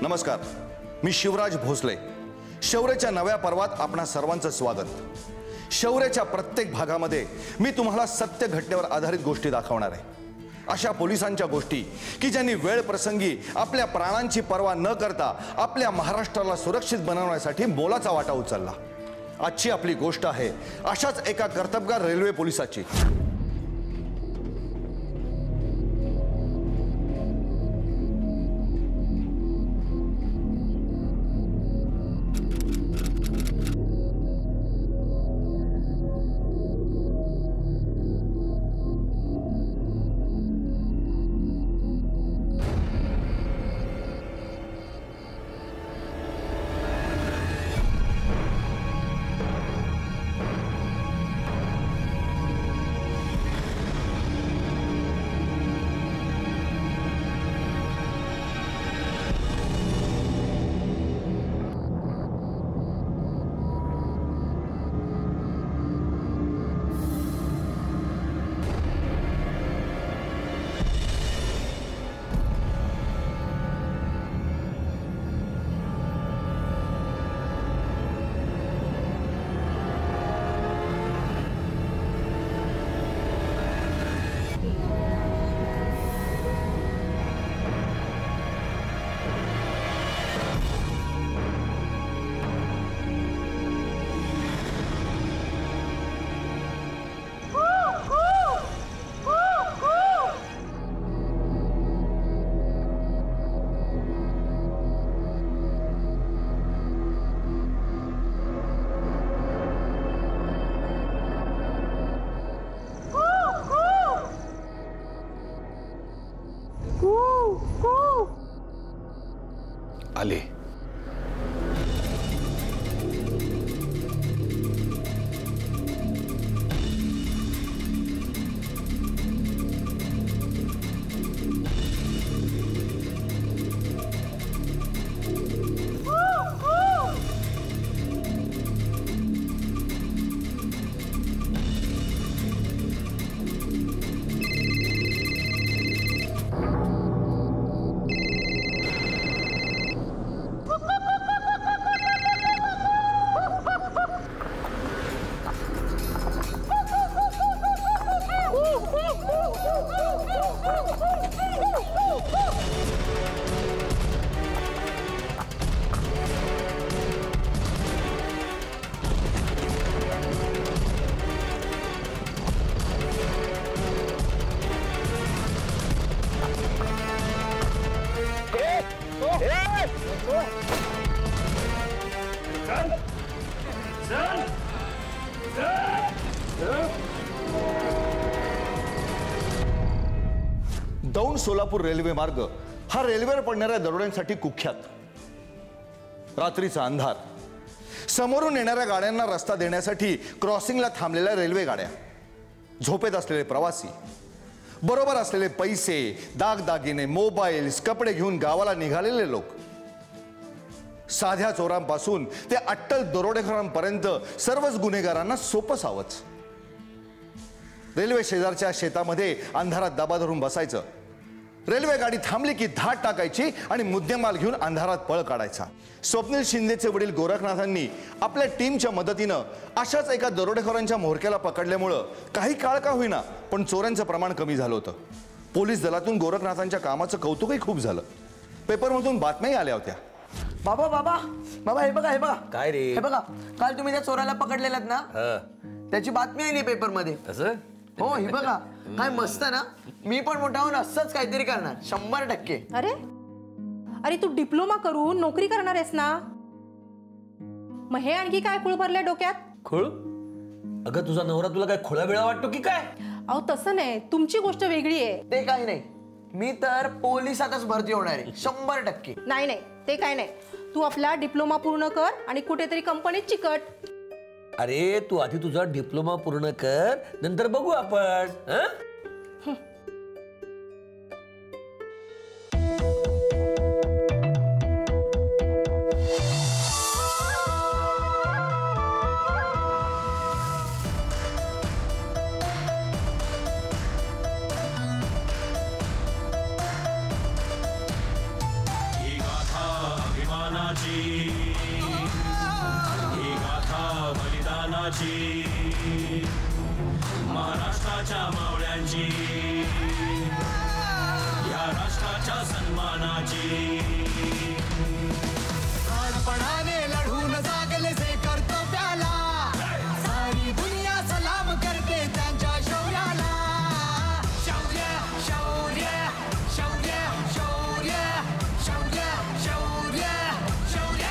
नमस्कार, मी शिवराज भोसले. शौर्याच्या नव्या पर्वात आपणा सर्वांचं स्वागत. शौर्याच्या प्रत्येक भागामध्ये मी तुम्हाला सत्य घटनेवर आधारित गोष्टी दाखवणार आहे. अशा पोलिसांच्या गोष्टी की ज्यांनी वेळ प्रसंगी आपल्या प्राणांची पर्वा न करता आपल्या महाराष्ट्राला सुरक्षित बनवण्यासाठी मोलाचा वाटा उचलला. आजची आपली गोष्ट आहे अशाच एका कर्तबगार रेल्वे पोलिसाची. आले. दौंड सोलापूर रेल्वे मार्ग हा रेल्वेवर पडणाऱ्या दरोड्यांसाठी कुख्यात. रात्रीचा अंधार, समोरून येणाऱ्या गाड्यांना रस्ता देण्यासाठी क्रॉसिंगला थांबलेल्या रेल्वे गाड्या, झोपेत असलेले प्रवासी, बरोबर असलेले पैसे, दागदागिने, मोबाईल्स, कपडे घेऊन गावाला निघालेले लोक. साध्या चोरांपासून ते अट्टल दरोडेखोरांपर्यंत सर्वच गुन्हेगारांना सोपं सावच. रेल्वे शेजारच्या शेतामध्ये अंधारात दबा धरून बसायचं. रेल्वे गाडी थांबली की धाड टाकायची आणि मुद्देमाल घेऊन अंधारात पळ काढायचा. स्वप्नील शिंदेचे वडील गोरखनाथांनी आपल्या टीमच्या मदतीनं अशाच एका दरोडेखोरांच्या म्होरक्याला पकडल्यामुळं काही काळ का होईना पण चोऱ्यांचं प्रमाण कमी झालं होतं. पोलीस दलातून गोरखनाथांच्या कामाचं कौतुकही खूप झालं. पेपरमधून बातम्याही आल्या होत्या. बाबा बाबा बाबा, हे बघा हे बघा. काय रे? हे बघा, काल तुम्ही त्या चोराला पकडलेलात ना, त्याची बातमी आली पेपर मध्ये. असं? हो, हे बघा काय मस्त ना. मी पण मोठा होऊन असंच काहीतरी करणार 100%. अरे अरे, तू डिप्लोमा करून नोकरी करणार आहेस ना, मग हे आणखी काय खूळ भरले डोक्यात? खूळ? अगं तुझा नवरा तुला काय खोळा वेळा वाटतो की काय? अहो तसं नाही, तुमची गोष्ट वेगळी आहे. ते काही नाही, मी तर पोलिसातच भरती होणार आहे 100%. नाही नाही, ते काय नाही. तू आपला डिप्लोमा पूर्ण कर आणि कुठेतरी कंपनीत चिकट. अरे तू आधी तुझा डिप्लोमा पूर्ण कर, नंतर बघू आपण. सन्मानाची, ही गाथा बलिदानाची, महाराष्ट्राच्या मावळ्यांची, या राष्ट्राच्या सन्मानाची. प्राणपणाने लढून जागले जे कर्तव्याला, सारी दुनिया सलाम करते त्यांच्या शौर्याला. शौर्य शौर्य शौर्य शौर्य शौर्य शौर्य शौर्य.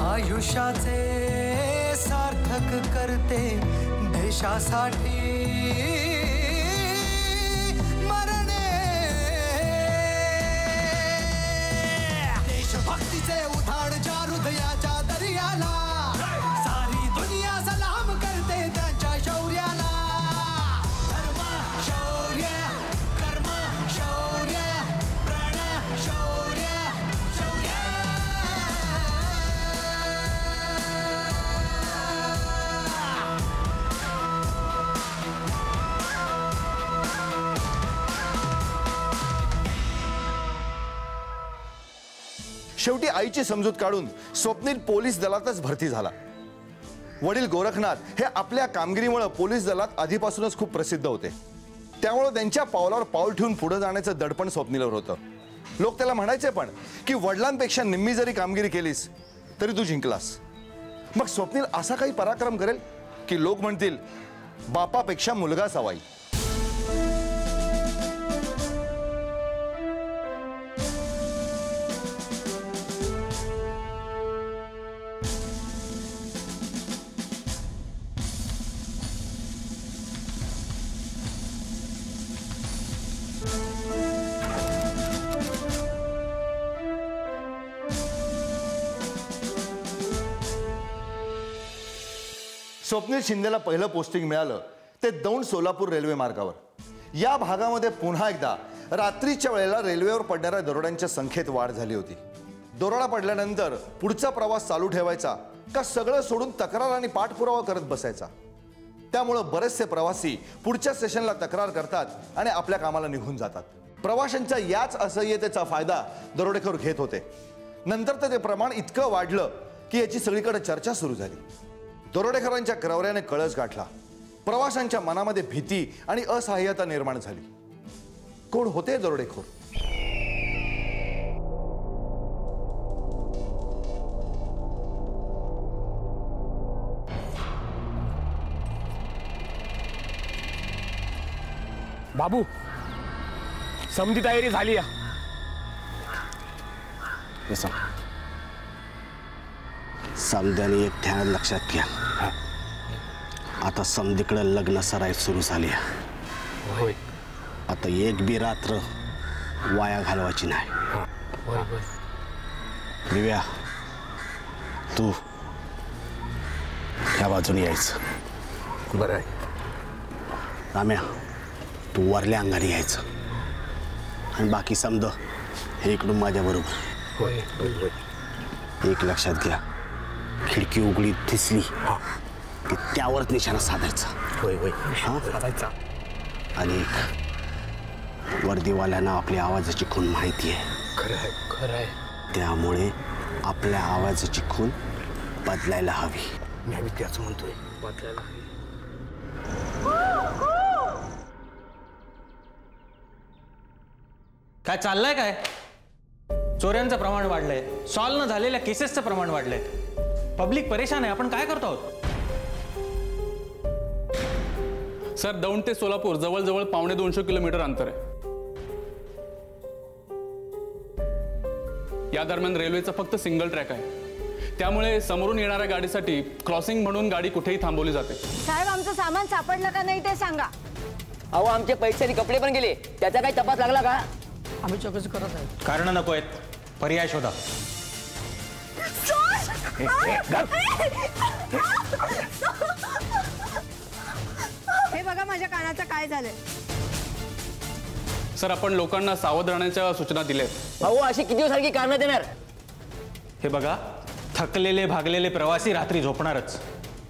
आयुष्याचे सार्थक करते देशासाठी मरणे. देशभक्तीचे उधाण ज्या हृदयाच्या दर्याला, सारी दुनिया सलाम करते त्यांच्या शौर्याला. धर्म शौर्य कर्म शौर्य प्रण शौर्य शौर्य. शेवटी आईची समजूत काढून स्वप्नील पोलीस दलातच भरती झाला. वडील गोरखनाथ हे आपल्या कामगिरीमुळे पोलीस दलात आधीपासूनच खूप प्रसिद्ध होते. त्यामुळे त्यांच्या पावलावर पाऊल ठेवून पुढे जाण्याचं दडपण स्वप्नीलवर होतं. लोक त्याला म्हणायचे पण की वडिलांपेक्षा निम्मी जरी कामगिरी केलीस तरी तू जिंकलास. मग स्वप्नील असा काही पराक्रम करेल की लोक म्हणतील बापापेक्षा मुलगा सवाई. स्वप्नील शिंदेला पहिलं पोस्टिंग मिळालं ते दौंड सोलापूर रेल्वे मार्गावर. या भागामध्ये पुन्हा एकदा रात्रीच्या वेळेला रेल्वेवर पडणाऱ्या दरोड्यांच्या संख्येत वाढ झाली होती. दरोडा पडल्यानंतर पुढचा प्रवास चालू ठेवायचा का सगळं सोडून तक्रार आणि पाठपुरावा करत बसायचा. त्यामुळं बरेचसे प्रवासी पुढच्या स्टेशनला तक्रार करतात आणि आपल्या कामाला निघून जातात. प्रवाशांच्या याच असह्यतेचा फायदा दरोडेखोर घेत होते. नंतर तर ते प्रमाण इतकं वाढलं की याची सगळीकडे चर्चा सुरू झाली. दरोडेखोरांच्या क्रवऱ्याने कळस गाठला. प्रवाशांच्या मनामध्ये भीती आणि असहाय्यता निर्माण झाली. कोण होते दरोडेखोर? बाबू, समधी तयारी झाली या. समध्याने एक ध्यान लक्षात घ्या. आता समधीकडे लग्न सराई सुरू झाली. आता एक बी रात्र वाया घालवायची नाही. दिव्या, तू ह्या बाजूने यायचं. बरं आहे. राम्या, तू वरल्या अंगाने यायचं आणि बाकी समद हे इकडून माझ्या बरोबर. एक लक्षात घ्या, खिडकी उघडी दिसली की त्यावरच निशाणा साधायचा. आणि वर्दीवाल्यांना आपल्या आवाजाची खूण माहिती आहे. खरं आहे. त्यामुळे आपल्या आवाजाची खूण बदलायला हवी. मी त्याच म्हणतोय, बदलायला हवी. काय चाललंय काय? चोऱ्यांचं प्रमाण वाढलंय, सॉल्व न झालेल्या केसेसचं प्रमाण वाढलंय. पब्लिक परेशान आहे. आपण काय करतो आहोत? सर, दौंड ते सोलापूर जवळजवळ 1.25 किलोमीटर अंतर आहे. या दरम्यान रेल्वेचा फक्त सिंगल ट्रॅक आहे. त्यामुळे समोरून येणाऱ्या गाडीसाठी क्रॉसिंग म्हणून गाडी कुठेही थांबवली जाते. साहेब, आमचं सामान सापडलं का नाही ते सांगा. अहो, आमचे पैसे आणि कपडे पण गेले, त्याचा काही तपास लागला का? आम्ही चौकशी करत आहे. कारण नको आहेत, पर्याय शोधा. हे बघा माझ्या कानाचं काय झालंय. सर, आपण लोकांना सावध राहण्याच्या सूचना दिल्या आहेत. अहो, अशी किती दिवसांची कारणं देणार? हे बघा, थकलेले भागलेले प्रवासी रात्री झोपणारच.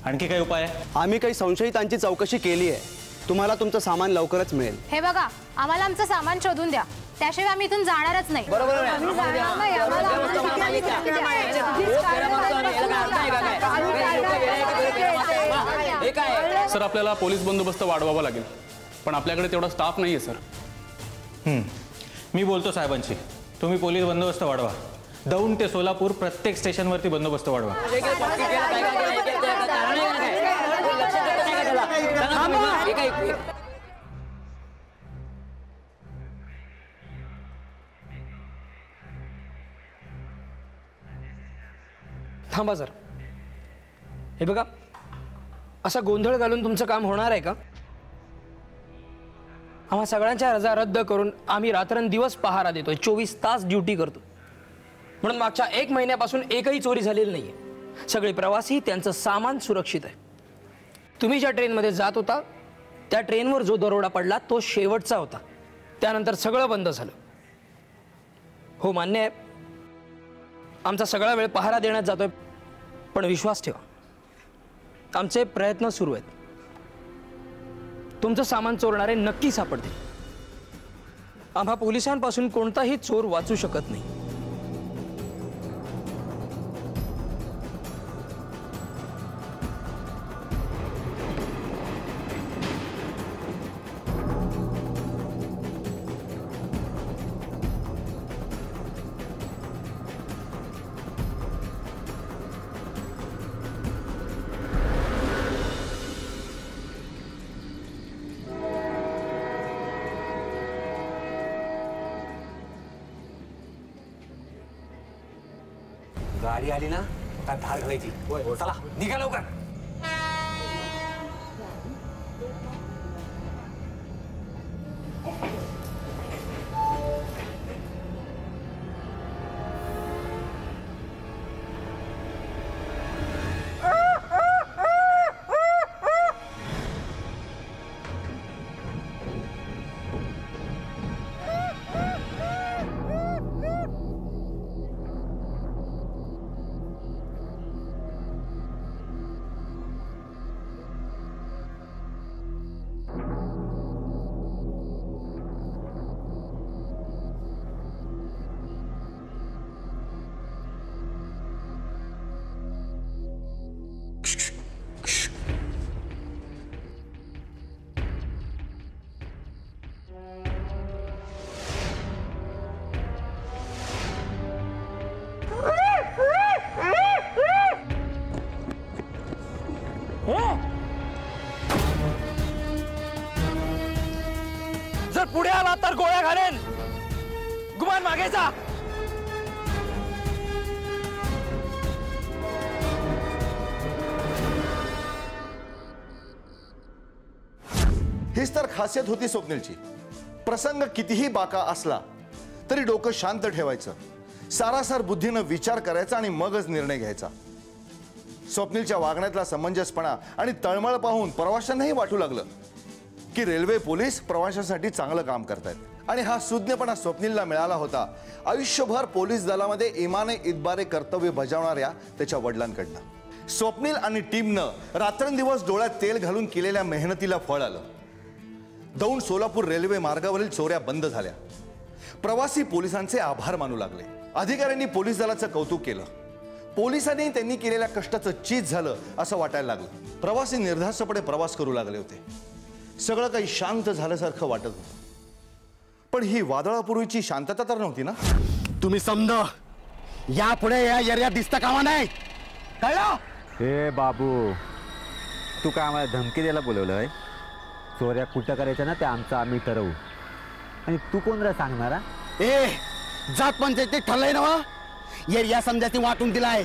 आणखी काही उपाय आहे? आम्ही काही संशयितांची चौकशी केली आहे. तुम्हाला तुमचं सामान लवकरच मिळेल. हे बघा, आम्हाला आमचं सामान शोधून द्या, त्याशिवाय आम्ही इथून जाणारच नाही. बरोबर आहे. आम्ही जाणार नाही. आम्हाला आमचं सामान द्या. सर आपल्याला पोलीस बंदोबस्त वाढवावा लागेल, पण आपल्याकडे तेवढा स्टाफ नाही आहे सर. मी बोलतो साहेबांशी, तुम्ही पोलीस बंदोबस्त वाढवा. दौंड ते सोलापूर प्रत्येक स्टेशनवरती बंदोबस्त वाढवा. थांबा सर. हे बघा, असा गोंधळ घालून तुमचं काम होणार आहे का? आम्हा सगळ्यांच्या रजा रद्द करून आम्ही रात्रंदिवस पहारा देतोय, 24 तास ड्युटी करतो. म्हणून मागच्या 1 महिन्यापासून एकही चोरी झालेली नाहीये. सगळे प्रवासी, त्यांचं सामान सुरक्षित आहे. तुम्ही ज्या ट्रेनमध्ये जात होता त्या ट्रेनवर जो दरोडा पडला तो शेवटचा होता. त्यानंतर सगळं बंद झालं. हो, मान्य आहे, आमचा सगळा वेळ पहारा देण्यात जातोय, पण विश्वास ठेवा, आमचे प्रयत्न सुरू आहेत. तुमचं सामान चोरणारे नक्की सापडतील. आम्हा पोलिसांपासून कोणताही चोर वाचू शकत नाही. गाडी आली ना, काय धार घालायची. चला निघा लवकर. जर पुढे आला तर गोळ्या घालेन. गुमान मागे जा. हीच तर खासियत होती स्वप्नीलची. प्रसंग कितीही बाका असला तरी डोकं शांत ठेवायचं, सारासार बुद्धीनं विचार करायचा आणि मगच निर्णय घ्यायचा. स्वप्नीलच्या वागण्यातला समंजसपणा आणि तळमळ पाहून प्रवाशांनाही वाटू लागलं की रेल्वे पोलीस प्रवाशांसाठी चांगलं काम करतायत. आणि हा सुज्ञपणा स्वप्नीलला मिळाला होता आयुष्यभर पोलीस दलामध्ये इमाने इतबारे कर्तव्य बजावणाऱ्या त्याच्या वडिलांकडनं. स्वप्नील आणि टीमनं रात्रंदिवस डोळ्यात तेल घालून केलेल्या मेहनतीला फळ आलं. दौंड सोलापूर रेल्वे मार्गावरील चोऱ्या बंद झाल्या. प्रवासी पोलिसांचे आभार मानू लागले. अधिकाऱ्यांनी पोलीस दलाचं कौतुक केलं. पोलिसांनी त्यांनी केलेल्या कष्टाचं चीज झालं असं वाटायला लागलं. प्रवासी निर्धास्तपणे प्रवास करू लागले होते. सगळं काही शांत झाल्यासारखं वाटत होतं. पण ही वादळापूर्वीची शांतता तर नव्हती ना. तुम्ही समजा यापुढे या एरियात दिसता कामा नाही, कळलं? हे बाबू, तू काय आम्हाला धमकी द्यायला बोलवलंय? चोऱ्या कुठं करायच्या ना ते आमचं आम्ही ठरवू. आणि तू कोण रे सांगणारा? ए, जात पंचायतीत ठरलंय ना, एरिया समजायची वाटून दिलाय.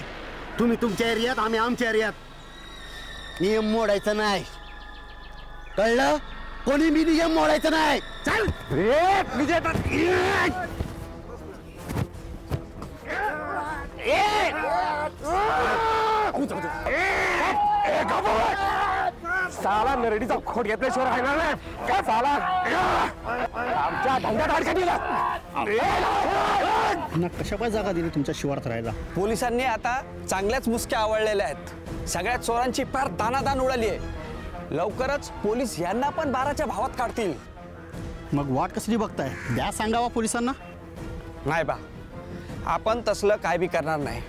तुम्ही तुमच्या एरियात, आम्ही आमच्या एरियात. नियम मोडायचं नाही, कळलं? कोणी मी नियम मोडायचं नाही. चल साला नरडीचा खोट घेतल्याशिवाय राहणार नाही का? साला आमच्या धंद्यात अडचण दिला. ना कशा काय जागा दिली तुमच्या शिवारात राहायला? पोलिसांनी आता चांगल्याच मुसक्या आवळलेल्या आहेत. सगळ्या चोरांची फार तानातान उडाली आहे. लवकरच पोलीस यांना पण 12च्या भावात काढतील. मग वाट कसली बघताय? द्या सांगावा पोलिसांना. नाही बा, आपण तसलं काय बी करणार नाही.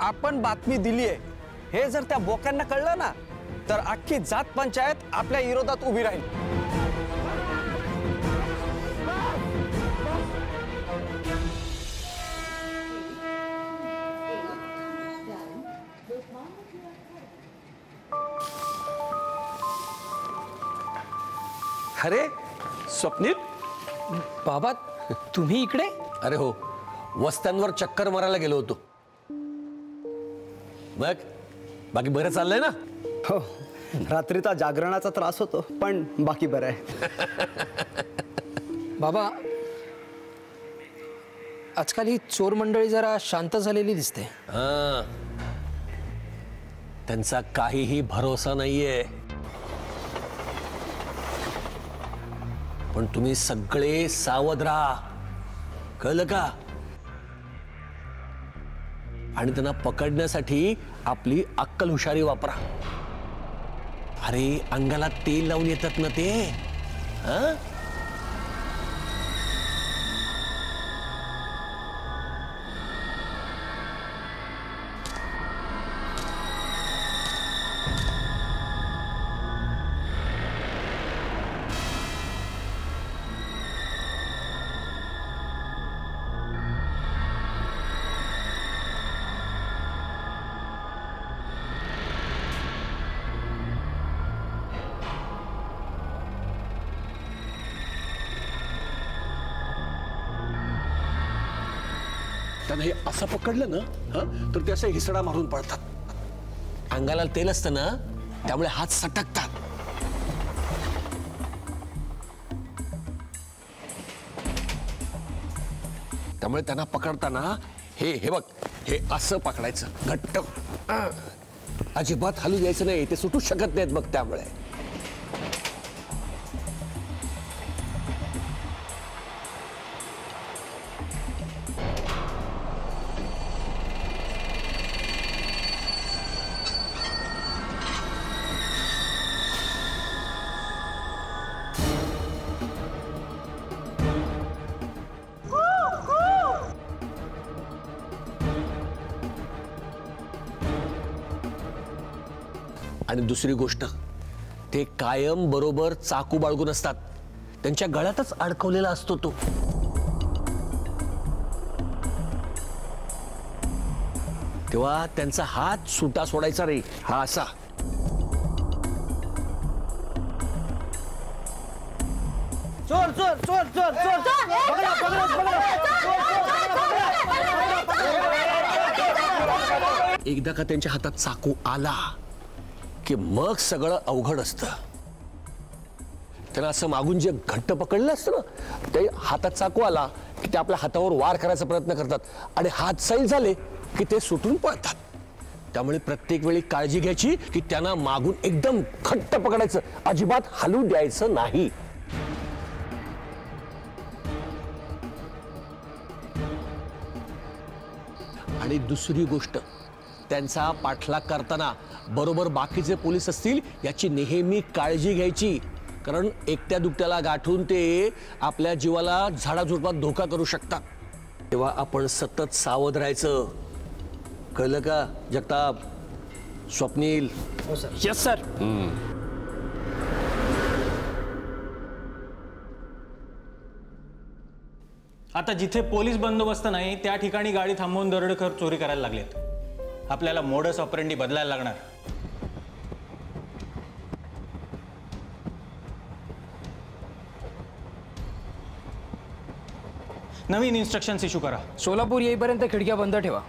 आपण बातमी दिली आहे हे जर त्या बोक्यांना कळलं ना तर अख्खी जात पंचायत आपल्या विरोधात उभी राहील. अरे स्वप्नील, बाबा तुम्ही इकडे? अरे हो, वस्त्यांवर चक्कर मारायला गेलो होतो. मग बाकी बरं चाललंय ना? हो, रात्रीचा जागरणाचा त्रास होतो पण बाकी बरं आहे. बाबा आजकाल ही चोर मंडळी जरा शांत झालेली दिसते. हा, त्यांचा काहीही भरोसा नाहीये. पण तुम्ही सगळे सावध राहा, कळलं का? आणि त्यांना पकडण्यासाठी आपली अक्कल हुशारी वापरा. अरे अंगाला तेल लावून येतात ना ते. हा, त्यांना हे असं पकडलं ना तर ते असे हिसडा मारून पडतात. अंगाला तेल असतं ना त्यामुळे हात सटकतात. त्यामुळे त्यांना पकडताना हे बघ, हे असं पकडायचं घट्ट. अजिबात हलू द्यायचं नाही, ते सुटू शकत नाहीत. मग त्यामुळे आणि दुसरी गोष्ट, ते कायम बरोबर चाकू बाळगून असतात. त्यांच्या गळ्यातच अडकवलेला असतो तो. तेव्हा त्यांचा हात सुटा सोडायचा रे, हा असा. चोर चोर चोर चोर चोर एकदा का त्यांच्या हातात चाकू आला की मग सगळं अवघड असतं. त्यांना असं मागून जे घट्ट पकडलं असतं ना, ते हातात चाकू आला की ते आपल्या हातावर वार करायचा प्रयत्न करतात आणि हात सैल झाले की ते सुटून पळतात. त्यामुळे प्रत्येक वेळी काळजी घ्यायची की त्यांना मागून एकदम घट्ट पकडायचं, अजिबात हलू द्यायचं नाही. आणि दुसरी गोष्ट, त्यांचा पाठलाग करताना बरोबर बाकीचे पोलीस असतील याची नेहमी काळजी घ्यायची. कारण एकट्या दुकट्याला गाठून ते आपल्या जीवाला झाडाझुडपात धोका करू शकतात. तेव्हा आपण सतत सावध राहायचं, कळलं का जगताप, स्वप्नील? Yes sir. आता जिथे पोलीस बंदोबस्त नाही त्या ठिकाणी गाडी थांबवून दरोडेखोर चोरी करायला लागलेत. आपल्याला मोडस ऑपरेंडी बदलायला लागणार. नवीन इन्स्ट्रक्शन्स इश्यू करा. सोलापूर येईपर्यंत खिडक्या बंद ठेवा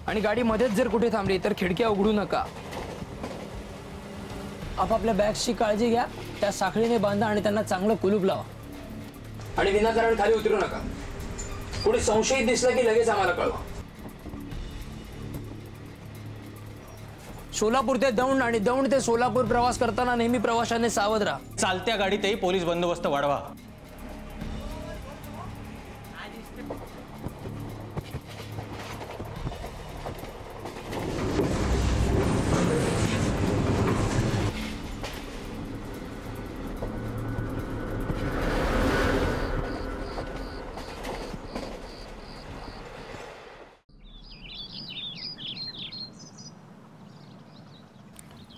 आणि गाडी मध्येच जर कुठे थांबली तर खिडक्या उघडू नका. आपापल्या बॅग्सची काळजी घ्या, त्या साखळीने बांधा आणि त्यांना चांगलं कुलूप लावा. आणि विनाकारण खाली उतरू नका. कोणी संशयित दिसलं की लगेच आम्हाला कळवा. सोलापूर ते दौंड आणि दौंड ते सोलापूर प्रवास करताना नेहमी प्रवाशांनी सावध राहा. चालत्या गाडीतही पोलीस बंदोबस्त वाढवा.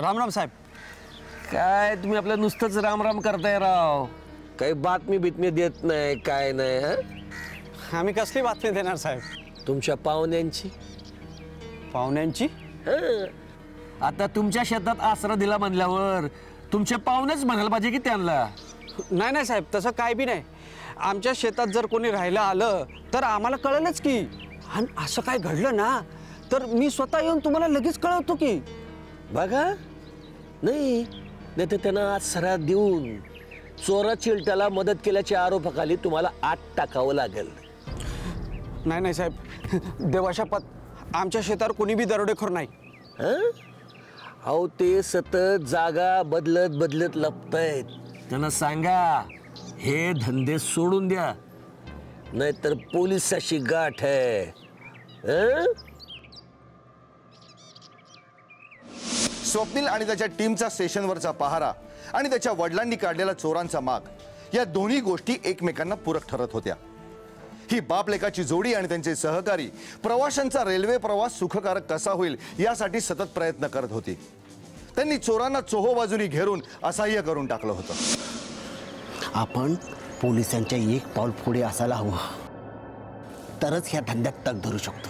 राम राम साहेब. काय तुम्ही आपलं नुसतंच राम राम करताय राव, काही बातमी बितमी देत नाही काय नाही. हा आम्ही कसली बातमी देणार साहेब? तुमच्या पाहुण्यांची. पाहुण्यांची? आता तुमच्या शेतात आसरा दिला म्हणल्यावर तुमचे पाहुणेच म्हणायला पाहिजे की त्यांना. नाही नाही साहेब, तसं काय बी नाही. आमच्या शेतात जर कोणी राहायला आलं तर आम्हाला कळलंच की. आणि असं काय घडलं ना तर मी स्वतः येऊन तुम्हाला लगेच कळवतो की. बघा, नाही नाही तर त्यांना आसरा देऊन चोरा चिलट्याला मदत केल्याच्या आरोपाखाली तुम्हाला आत टाकावं लागेल. नाही नाही साहेब, देवाच्या पत आमच्या शेतावर कोणी बी दरोडेखोर नाही. अहो ते सतत जागा बदलत बदलत लपतायत. त्यांना सांगा हे धंदे सोडून द्या, नाहीतर पोलिसाशी गाठ आहे. स्वप्नील आणि त्याच्या टीमचा स्टेशनवरचा पहारा आणि त्याच्या वडिलांनी काढलेला चोरांचा माग, या दोन्ही गोष्टी एकमेकांना पूरक ठरत होत्या. ही बाप लेकाची जोडी आणि त्यांचे सहकारी प्रवाशांचा रेल्वे प्रवास सुखकारक कसा होईल यासाठी सतत प्रयत्न करत होती. त्यांनी चोरांना चोहो बाजूनी घेरून असह्य करून टाकलं होतं. आपण पोलिसांच्या एक पाऊल पुढे असायला हवं, तरच ह्या धंद्यात तग धरू शकतो.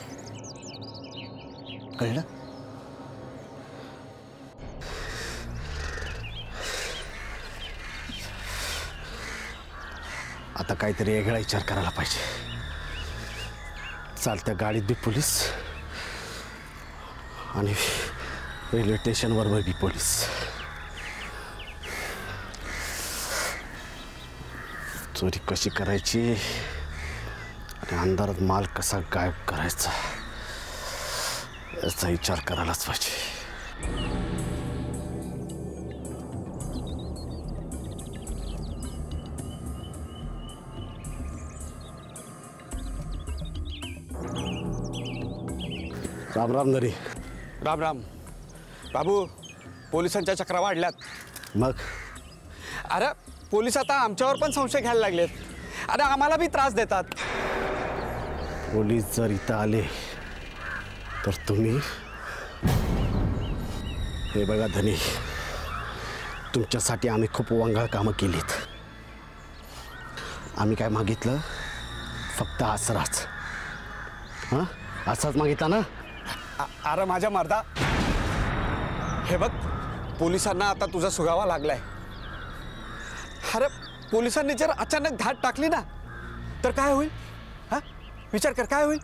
कळलं? आता काहीतरी वेगळा विचार करायला पाहिजे. चालत्या गाडीत बी पोलीस आणि रेल्वे स्टेशनवर बी पोलीस. चोरी कशी करायची आणि अंधारात माल कसा गायब करायचा याचा विचार करायलाच पाहिजे. राम राम नरी. राम राम बाबू. पोलिसांच्या चक्रा वाढल्यात. मग अरे पोलीस आता आमच्यावर पण संशय घ्यायला लागलेत. अरे आम्हाला बी त्रास देतात. पोलीस जर इथं आले तर तुम्ही हे बघा धनी, तुमच्यासाठी आम्ही खूप वंगाळ कामं केलीत. आम्ही काय मागितलं? फक्त आसराच. हां, असाच मागितला ना? अरे माझ्या मर्दा, हे बघ पोलिसांना आता तुझा सुगावा लागलाय. अरे पोलिसांनी जर अचानक धाड टाकली ना तर काय होईल? हा, विचार कर काय होईल.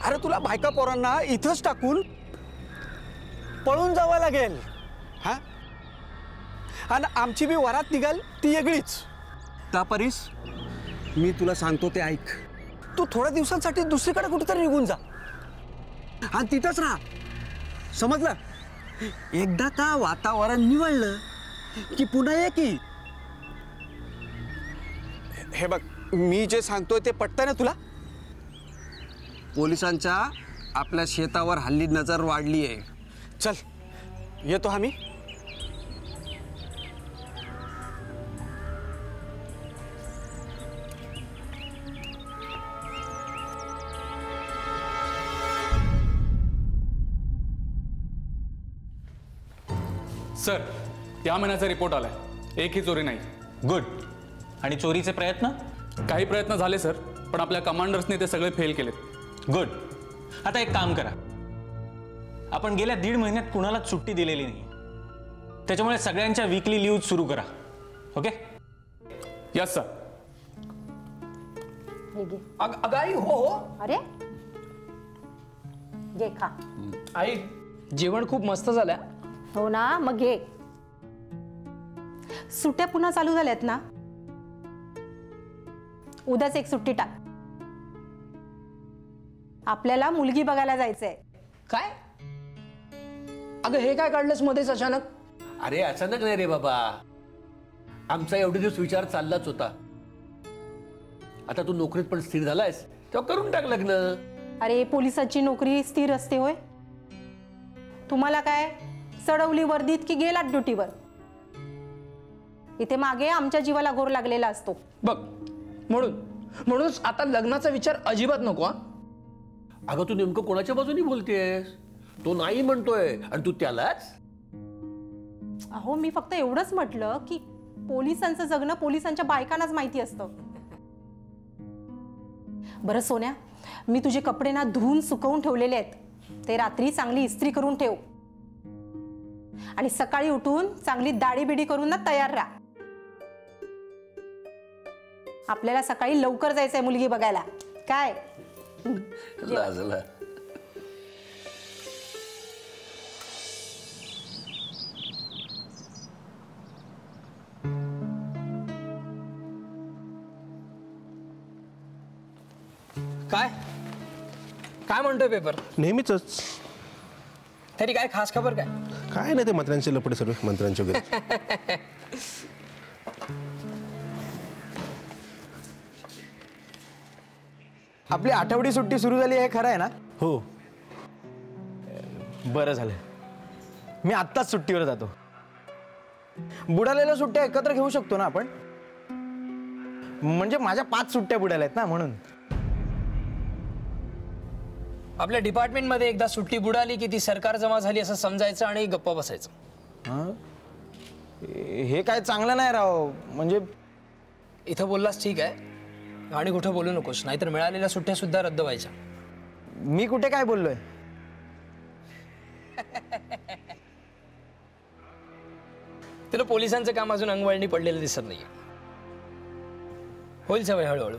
अरे तुला बायका पोरांना इथंच टाकून पळून जावं लागेल. हा, आणि आमची बी वरात निघाल ती वेगळीच. त्यापरीस मी तुला सांगतो ते ऐक. तू थोड्या दिवसांसाठी दुसरीकडे कुठेतरी निघून जा आणि तिथंच राहा, समजलं? एकदा का वातावरण निवळलं की पुन्हा ये की. हे बघ, मी जे सांगतोय ते पटतंय ना तुला? पोलिसांच्या आपल्या शेतावर हल्ली नजर वाढली आहे. चल येतो आम्ही. सर, या महिन्याचा रिपोर्ट आलाय. एकही चोरी नाही. गुड. आणि चोरीचे प्रयत्न? काही प्रयत्न झाले सर, पण आपल्या कमांडर्सने ते सगळे फेल केलेत. गुड. आता एक काम करा, आपण गेल्या 1.5 महिन्यात कुणालाच सुट्टी दिलेली नाही, त्याच्यामुळे सगळ्यांच्या वीकली लीव्ह सुरू करा. ओके? Yes sir. आई हो हो. अरे घे खा. आई जेवण खूप मस्त झालंय. हो ना, मग घे. सुट्ट्या पुन्हा चालू झाल्यात ना, उद्याच एक सुट्टी टाक. आपल्याला मुलगी बघायला जायचंय. काय? अगं हे काय काढलंस मध्येच अचानक? अरे अचानक नाही रे बाबा, आमचा एवढे दिवस विचार चाललाच होता. आता तू नोकरीत पण स्थिर झालायस तेव्हा करून टाक लग्न. अरे पोलिसाची नोकरी स्थिर असते होय? तुम्हाला काय चढवली वर्दीत की गेलात ड्युटीवर? इथे मागे आमच्या जीवाला घोर लागलेला असतो. बघ, म्हणूनच आता लग्नाचा विचार अजिबात नको. अगं तू नेमकं कोणाच्या बाजूनी बोलतेस? तो नाही म्हणतोय आणि तू त्यालाच. अहो मी फक्त एवढंच म्हटलं की पोलिसांचं जगणं पोलिसांच्या बायकांनाच माहिती असतं. बरं सोन्या, मी तुझे कपडे ना धुवून सुकवून ठेवलेले आहेत. ते रात्री चांगली इस्त्री करून ठेव आणि सकाळी उठून चांगली दाढी बिडी करून ना तयार राहा. आपल्याला सकाळी लवकर जायचंय मुलगी बघायला. काय लाजला. काय काय म्हणतोय पेपर? नेहमीच. तरी काय खास खबर काय? काय नाही, ते मंत्र्यांचे लपडे सर्व मंत्र्यांचे वगैरे. आपली आठवडी सुट्टी सुरू झाली हे खरं आहे ना? हो. बरं झालं, मी आत्ताच सुट्टीवर जातो. बुडालेल्या सुट्ट्या एकत्र घेऊ शकतो ना आपण? म्हणजे माझ्या 5 सुट्ट्या बुडाल्या आहेत ना, म्हणून. आपल्या डिपार्टमेंटमध्ये एकदा सुट्टी बुडाली की ती सरकार जमा झाली असं समजायचं आणि गप्पा बसायचं. हे काय चांगलं नाही राव. म्हणजे इथं बोललास ठीक आहे आणि कुठं बोलू नकोस, नाहीतर मिळालेल्या सुट्ट्या सुद्धा रद्द व्हायच्या. मी कुठे काय बोललोय? तुला पोलिसांचं काम अजून अंगवळणी पडलेलं दिसत नाहीये. होईल सवय हळूहळू.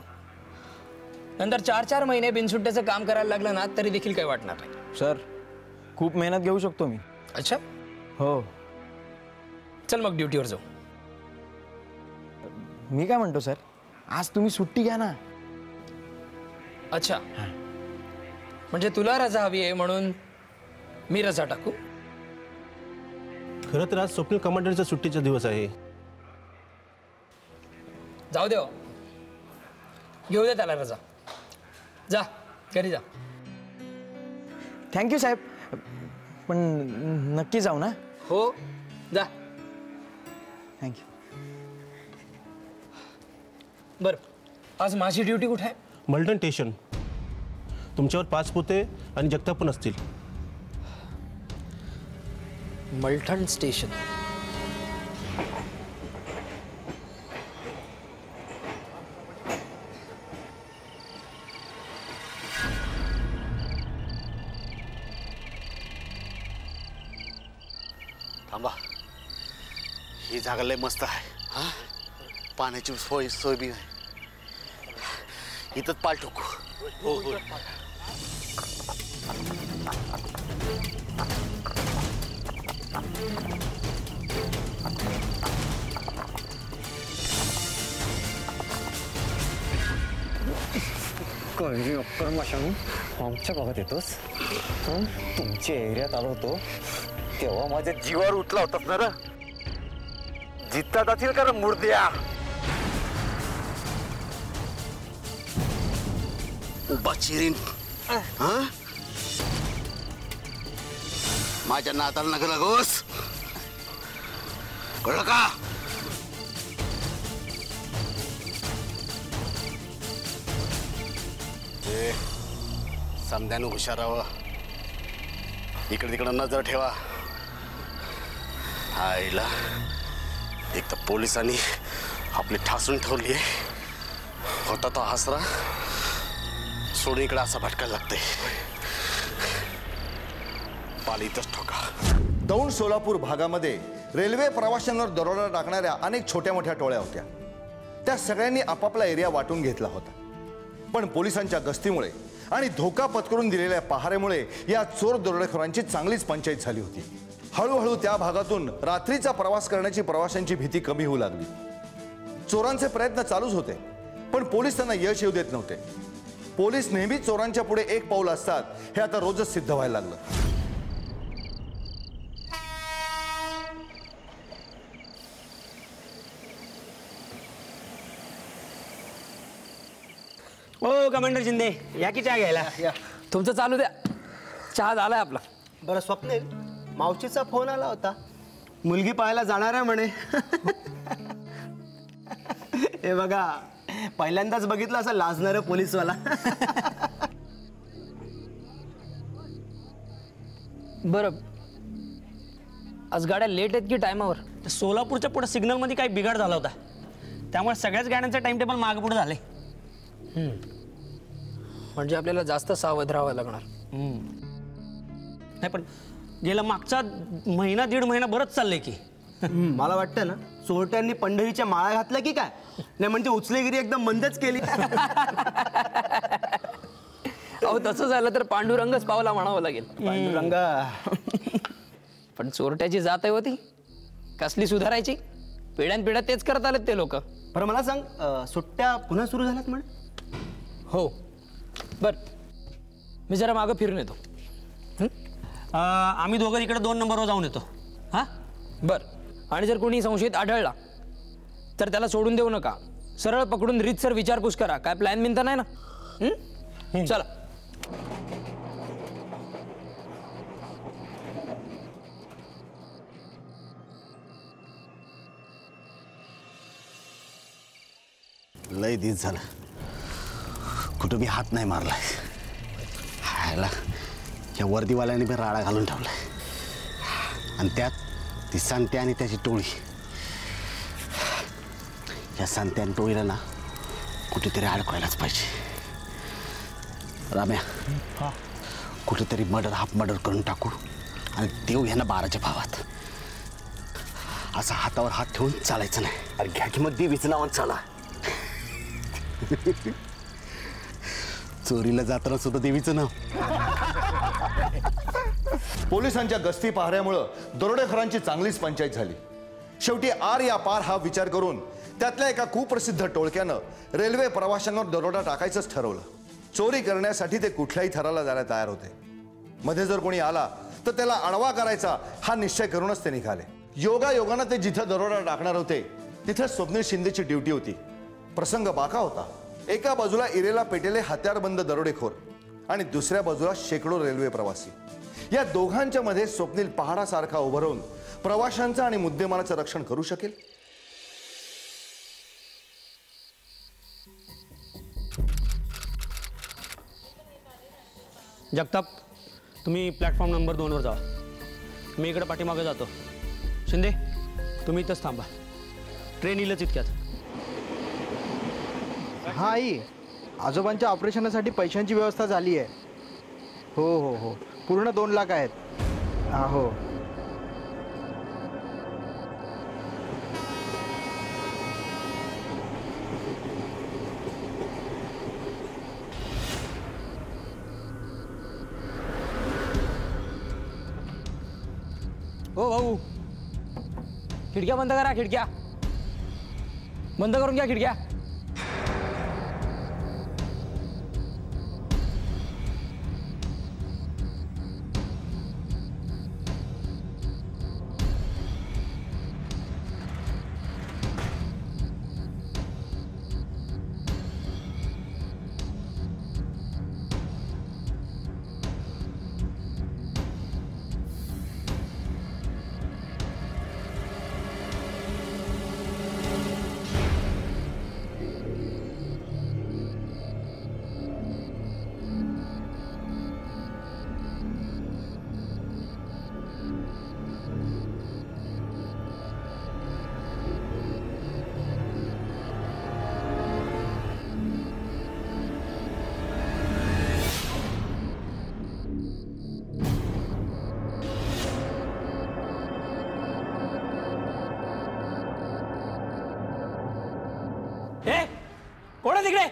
नंतर 4-4 महिने बिनसुट्ट्याचं काम करायला लागलं ना तरी देखील काही वाटणार नाही. सर, खूप मेहनत घेऊ शकतो मी. अच्छा, हो. चल मग ड्युटीवर जाऊ. मी काय म्हणतो सर, आज तुम्ही सुट्टी घ्या ना. अच्छा, म्हणजे तुला रजा हवी आहे म्हणून मी रजा टाकू? खरं तर आज स्वप्नील कमांडरचा सुट्टीचा दिवस आहे. जाऊ दे, घेऊ दे त्याला रजा. जा घरी जा. थँक्यू साहेब, पण नक्की जाऊ ना? हो, जा. थँक्यू. बरं, आज माझी ड्युटी कुठे आहे? मल्टन स्टेशन. तुमच्यावर 5 पोते आणि जगताप पण असतील. मलठण स्टेशन. थांबा, ही जागा लय मस्त आहे. हा, पाण्याची सोय बी आहे. इथंच पाल ठोकू. हो हो. कळली अक्कर माशांनी आमच्या भागात येतोस. तुमच्या एरियात आलो होतो तेव्हा माझ्या जीवावर उठला होतास ना रे. जित्ता जातील का रे मुर्द्या? उभा चिरीन. हा, माझ्या नाताला नका लागोस, कळलं का? समद्यानं हुशार राहावं. इकडे तिकडे नजर ठेवा. आईला एक तर पोलिसांनी आपली ठासून ठेवली आहे. होता तो आसरा सोडून इकडे असा भटकायला लागतंय. पाली इथंच ठोका. दौंड सोलापूर भागामध्ये रेल्वे प्रवाशांवर दरोडा टाकणाऱ्या अनेक छोट्या मोठ्या टोळ्या होत्या. त्या सगळ्यांनी आपापला एरिया वाटून घेतला होता. पण पोलिसांच्या गस्तीमुळे आणि धोका पत्करून दिलेल्या पहारेमुळे या चोर दरोडेखोरांची चांगलीच पंचायत झाली होती. हळूहळू त्या भागातून रात्रीचा प्रवास करण्याची प्रवाशांची भीती कमी होऊ लागली. चोरांचे प्रयत्न चालूच होते, पण पोलीस त्यांना यश येऊ देत नव्हते. पोलीस नेहमी चोरांच्या पुढे एक पाऊल असतात हे आता रोजच सिद्ध व्हायला लागलं. ओ कमांडर शिंदे, या की चहा घ्यायला? तुमचं चालू द्या, चहा झालाय आपला. बरं स्वप्नील, मावशीचा फोन आला होता, मुलगी पाहायला जाणार आहे म्हणे. हे बघा, पहिल्यांदाच बघितलं असं लाजणारं पोलीसवाला. बरं, आज गाड्या लेट आहेत की टायमावर? सोलापूरच्या पुढे सिग्नलमध्ये काही बिघाड झाला होता, त्यामुळे सगळ्याच गाड्यांचं टाइम टेबल मागे पुढे झाले. म्हणजे आपल्याला जास्त सावध राहावं लागणार. नाही पण गेला मागचा महिना दीड महिना बरंच चाललंय की. मला वाटतं ना चोरट्यांनी पंढरीच्या माळा घातल्या की काय, नाही म्हणजे उचलेगिरी एकदम बंदच केली. अहो तसं झालं तर पांडुरंगच पावला म्हणावं लागेल. पांडुरंगा. पण चोरट्याची जात आहे होती कसली सुधारायची. पिढ्यानपिढ्या तेच करत आलेत ते लोक. बरं मला सांग, सुट्ट्या पुन्हा सुरू झाल्यात म्हण? हो. बर मी जरा मागं फिरून येतो. आम्ही दोघं इकडे 2 नंबरवर जाऊन येतो. हा बर. आणि जर कोणी संशयित आढळला तर त्याला सोडून देऊ नका. सरळ पकडून रीतसर विचारपूस करा. काय प्लॅन बिन तर नाही ना? चला. लय दिस झालं कुठं बी हात नाही मारलाय. हायला या वर्दीवाल्याने बी राडा घालून ठेवलाय. आणि त्यात ती सांत्या आणि त्याची टोळी. या सांत्या आणि टोळीला ना कुठेतरी अडकवायलाच पाहिजे. राम्या कुठेतरी मर्डर हाफ मर्डर करून टाकू आणि देऊ ह्यांना 12च्या भावात. असा हातावर हात ठेवून चालायचं नाही. अरे घ्या की मग देवीचं नावानं चाला. चोरीला जाताना सुद्धा देवीचं नाव. पोलिसांच्या गस्ती पहाऱ्यामुळं दरोडेखोरांची चांगलीच पंचायत झाली. शेवटी आर या पार हा विचार करून त्यातल्या एका कुप्रसिद्ध टोळक्यानं रेल्वे प्रवाशांवर दरोडा टाकायचंच ठरवलं. चोरी करण्यासाठी ते कुठल्याही थराला जायला तयार होते. मध्ये जर कोणी आला तर त्याला आडवा करायचा हा निश्चय करूनच ते निघाले. योगायोगानं ते जिथं दरोडा टाकणार होते तिथं स्वप्नील शिंदेची ड्युटी होती. प्रसंग बाका होता. एका बाजूला इरेला पेटेले हत्यारबंद दरोडेखोर आणि दुसऱ्या बाजूला शेकडो रेल्वे प्रवासी. या दोघांच्या मध्ये स्वप्नील पहाडासारखा उभं राहून प्रवाशांचं आणि मुद्देमालाचं रक्षण करू शकेल. जगताप, तुम्ही प्लॅटफॉर्म नंबर 2 वर जा. मी इकडे पाठीमागे जातो. शिंदे तुम्ही इथंच थांबा. ट्रेन येईलच इतक्यात. हा आई, आजोबांच्या ऑपरेशनासाठी पैशांची व्यवस्था झाली आहे. हो हो हो, पूर्ण 2 लाख आहेत. हो. हो भाऊ, खिडक्या बंद करा. खिडक्या बंद करून घ्या. खिडक्या कोण आहे तिकडे?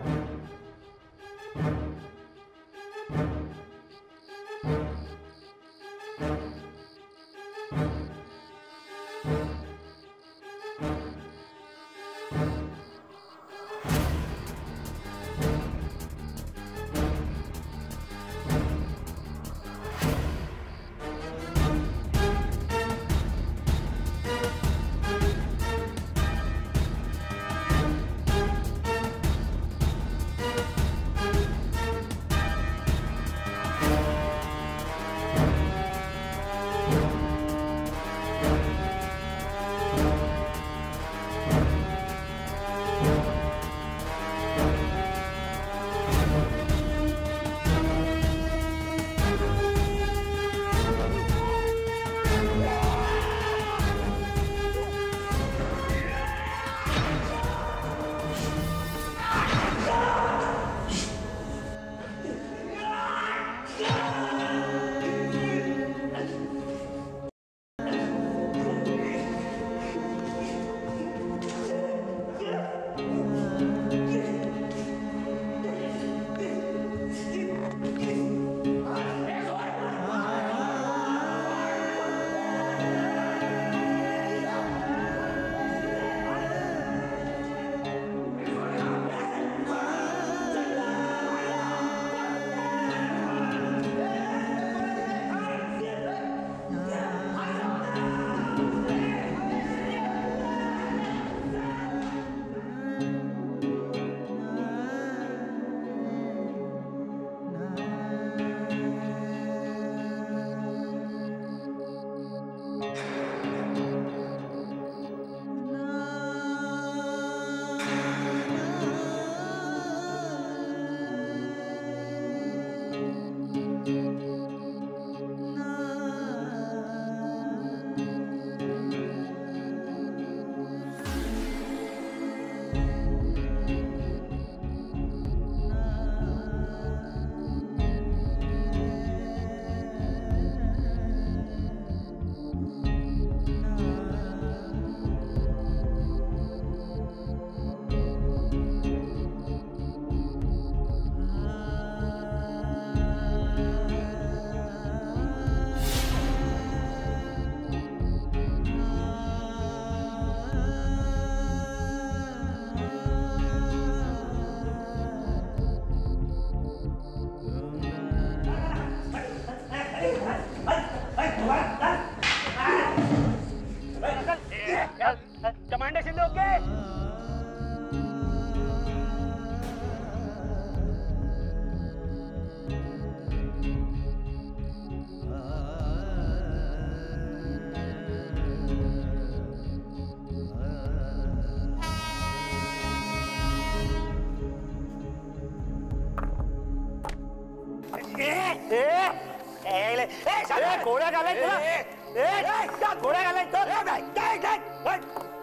गोळ्या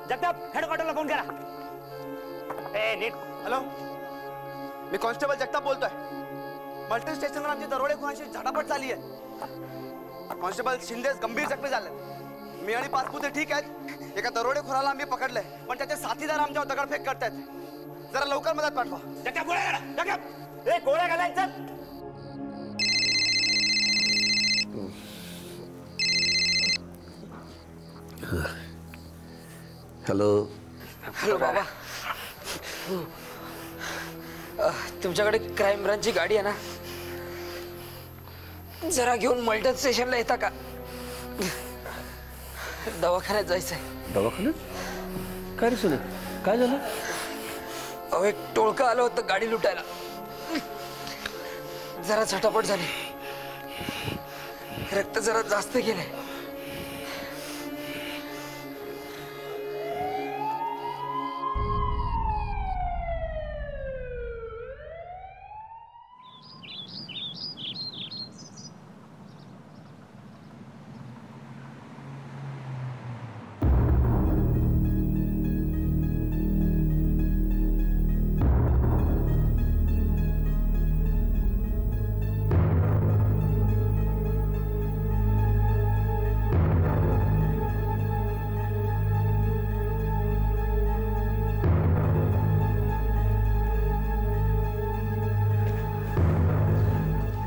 जगताप हेडक्वार्टरला फोन करा. नीट. हॅलो, मी कॉन्स्टेबल जगताप बोलतोय. मल्टी स्टेशनवर आमची दरोडेखोरांशी झटापट झाली आहे. कॉन्स्टेबल शिंदे गंभीर जखमी झाले. मी आणि पाचपुते ठीक आहेत. एका दरोडेखोराला आम्ही पकडलंय, पण त्याचे साथीदार आमच्यावर दगडफेक करतायत. जरा लवकर मदत पाठवा. जगताप गोळ्या घाला. जगताप गोळ्या घालायचं. हॅलो. हॅलो बाबा, तुमच्याकडे क्राईम ब्रांचची गाडी आहे ना? जरा घेऊन मल्टन स्टेशनला येता का? दवाखान्यात जायचंय. दवाखान्यात? काय रे सुने, काय झालं? अहो, एक टोळकं आलं होतं गाडी लुटायला. जरा झटापट झाली. रक्त जरा जास्त गेलंय.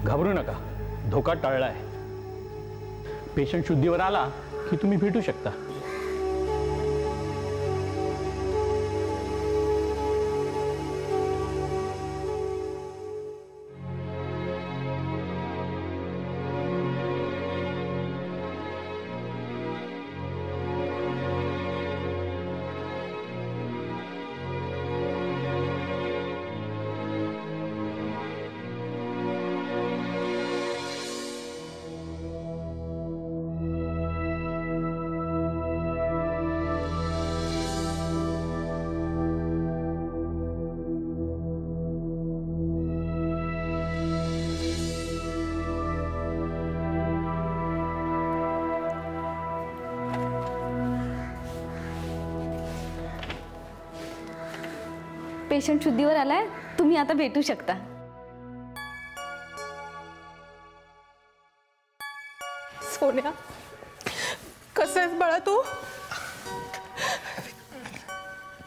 घाबरू नका, धोका टळलाय. पेशंट शुद्धीवर आला की तुम्ही भेटू शकता. पेशंट शुद्धीवर आलाय, तुम्ही आता भेटू शकता. सोन्या, कसं आहेस बाळा तू?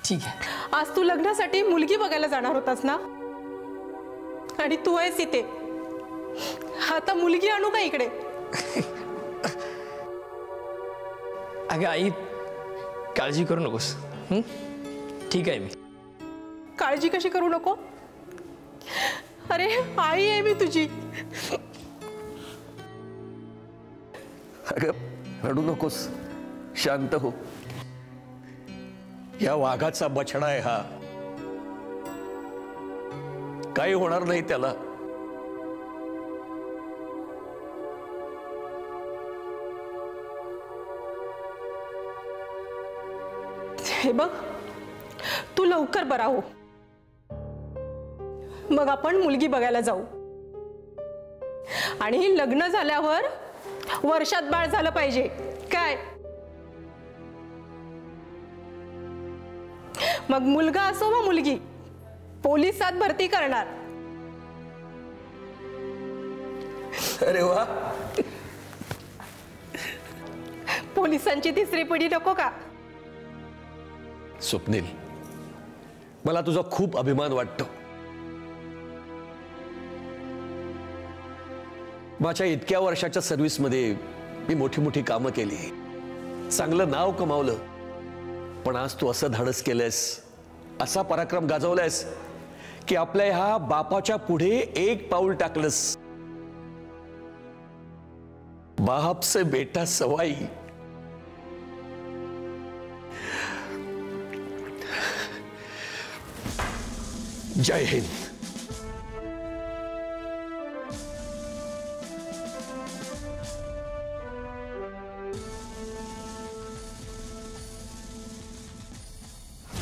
ठीक आहे. आज तू लग्नासाठी मुलगी बघायला जाणार होतास ना? आणि तू आहेस इथे. आता मुलगी आणू का इकडे? अगं आई, काळजी करू नकोस. ठीक आहे मी. काळजी कशी करू नको? अरे आई आहे मी तुझी. अगं रडू नकोस, शांत हो. या वाघाचा बछडा आहे हा, काही होणार नाही त्याला. हे बघ, तू लवकर बरा हो, मग आपण मुलगी बघायला जाऊ. आणि लग्न झाल्यावर वर्षात बाळ झालं पाहिजे काय? मग मुलगा असो वा मुलगी, पोलिसात भरती करणार. अरे वा, पोलिसांची तिसरी पिढी नको का? स्वप्नील, मला तुझा खूप अभिमान वाटतो. माझ्या इतक्या वर्षाच्या सर्व्हिसमध्ये मी मोठी मोठी कामं केली, चांगलं नाव कमावलं. पण आज तू असं धाडस केलंस, असा पराक्रम गाजवलायस की आपल्या ह्या बापाच्या पुढे एक पाऊल टाकलंस. बाप से बेटा सवाई. जय हिंद.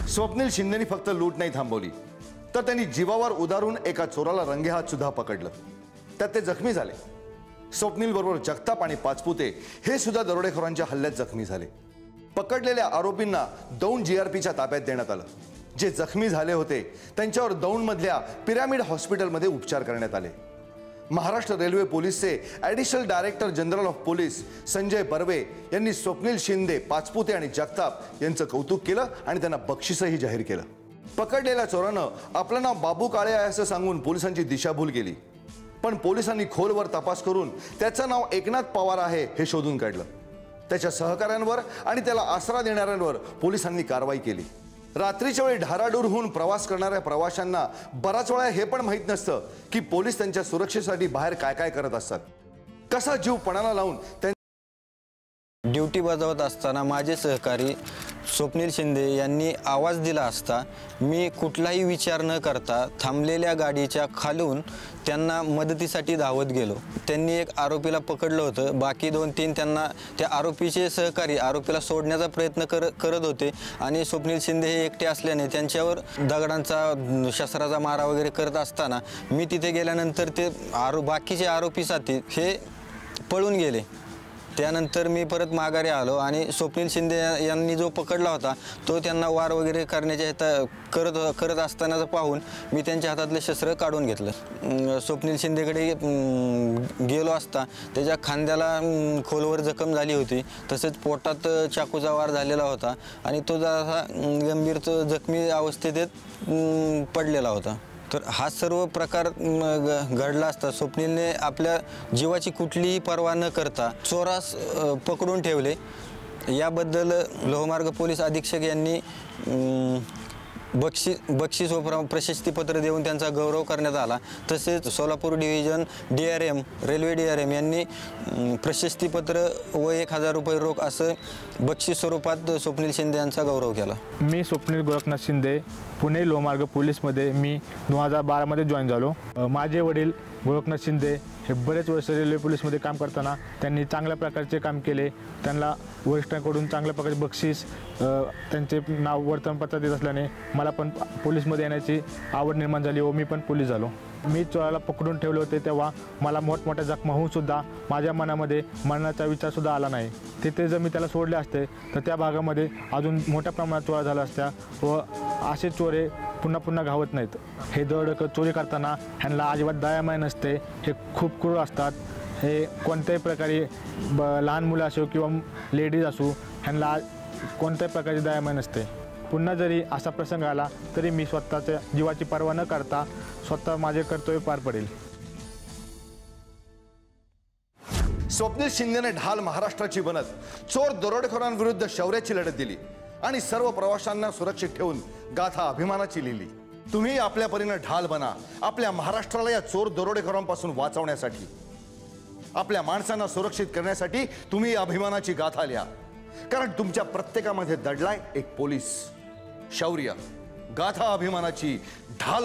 स्वप्नील शिंदेनी फक्त लूट नाही थांबवली, तर त्यांनी जीवावर उदारून एका चोराला रंगेहात सुद्धा पकडलं. त्यात ते जखमी झाले. स्वप्नील बरोबर जगताप आणि पाचपुते हे सुद्धा दरोडेखोरांच्या हल्ल्यात जखमी झाले. पकडलेल्या आरोपींना दौंड GRPच्या ताब्यात देण्यात आलं. जे जखमी झाले होते त्यांच्यावर दौंडमधल्या पिरॅमिड हॉस्पिटलमध्ये उपचार करण्यात आले. महाराष्ट्र रेल्वे पोलीसचे additional director general of police Sanjay Barve यांनी स्वप्नील शिंदे, पाचपुते आणि जगताप यांचं कौतुक केलं आणि त्यांना बक्षीसही जाहीर केलं. पकडलेल्या चोरानं आपलं नाव बाबू काळे आहे असं सांगून पोलिसांची दिशाभूल केली. पण पोलिसांनी खोलवर तपास करून त्याचं नाव एकनाथ पवार आहे हे शोधून काढलं. त्याच्या सहकाऱ्यांवर आणि त्याला आसरा देणाऱ्यांवर पोलिसांनी कारवाई केली. रात्रीच्या वेळी ढाराडूरहून प्रवास करणाऱ्या प्रवाशांना बराच वेळा हे पण माहीत नसतं की पोलीस त्यांच्या सुरक्षेसाठी बाहेर काय काय करत असतात. कसा जीव पणाला लावून ड्युटी बजावत असताना माझे सहकारी स्वप्नील शिंदे यांनी आवाज दिला असता मी कुठलाही विचार न करता थांबलेल्या गाडीच्या खालून त्यांना मदतीसाठी धावत गेलो. त्यांनी एक आरोपीला पकडलं होतं. बाकी 2-3 त्यांना त्या आरोपीचे सहकारी आरोपीला सोडण्याचा प्रयत्न करत होते आणि स्वप्नील शिंदे हे एकटे असल्याने त्यांच्यावर दगडांचा शस्त्राचा मारा वगैरे करत असताना मी तिथे गेल्यानंतर ते बाकीचे आरोपी साथी हे पळून गेले. त्यानंतर मी परत माघारी आलो आणि स्वप्नील शिंदे यांनी जो पकडला होता तो त्यांना वार वगैरे करण्याच्या करत असतानाच पाहून मी त्यांच्या हातातले शस्त्र काढून घेतलं. स्वप्नील शिंदेकडे गेलो असता त्याच्या खांद्याला खोलवर जखम झाली होती. तसेच पोटात चाकूचा वार झालेला होता आणि तो जरा गंभीर जखमी अवस्थेत पडलेला होता. तर हा सर्व प्रकार घडला असता स्वप्नीलने आपल्या जीवाची कुठलीही पर्वा न करता चोरास पकडून ठेवले. याबद्दल लोहमार्ग पोलीस अधीक्षक यांनी बक्षीस व प्रशस्तीपत्र देऊन त्यांचा गौरव करण्यात आला. तसेच Solapur division DRM railway DRM यांनी प्रशस्तीपत्र व 1000 रुपये रोख असं बक्षीस स्वरूपात स्वप्नील शिंदे यांचा गौरव केला. मी स्वप्नील गोरखनाथ शिंदे, पुणे लोहमार्ग पोलीसमध्ये मी 2012मध्ये जॉईन झालो. माझे वडील गोरखनाथ शिंदे हे बरेच वर्ष रेल्वे पोलीसमध्ये काम करताना त्यांनी चांगल्या प्रकारचे काम केले. त्यांना वरिष्ठांकडून चांगल्या प्रकारचे बक्षीस त्यांचे नाव वर्तमानपत्रात देत असल्याने मला पण पोलीसमध्ये येण्याची आवड निर्माण झाली व मी पण पोलीस झालो. मी चोराला पकडून ठेवले होते तेव्हा मला मोठमोठ्या जखमा होऊनसुद्धा माझ्या मनामध्ये मरणाचा विचारसुद्धा आला नाही. तिथे जर मी त्याला सोडले असते तर त्या भागामध्ये अजून मोठ्या प्रमाणात चोऱ्या झाल्या असत्या व असे चोरे पुन्हा पुन्हा घावत नाहीत. हे दरोडे चोरी करताना ह्यांना अजिबात दयामाय नसते. हे खूप क्रूर असतात. हे कोणत्याही प्रकारे लहान मुलं असो किंवा लेडीज असो ह्यांना कोणत्याही प्रकारची दयामाय नसते. पुन्हा जरी असा प्रसंग आला तरी मी स्वतःच्या जीवाची पर्वा न करता स्वतः माझे कर्तव्य पार पडेल. स्वप्नील शिंदेने ढाल महाराष्ट्राची बनत चोर दरोडेखोरांविरुद्ध शौर्याची लढत दिली आणि सर्व प्रवाशांना सुरक्षित ठेवून गाथा अभिमानाची लिहिली. तुम्ही आपल्या परीने ढाल बना आपल्या महाराष्ट्राला या चोर दरोडेखोरांपासून वाचवण्यासाठी. आपल्या माणसांना सुरक्षित करण्यासाठी तुम्ही अभिमानाची गाथा लिहा. कारण तुमच्या प्रत्येकामध्ये दडलाय एक पोलीस. शौर्य, गाथा अभिमानाची, ढाल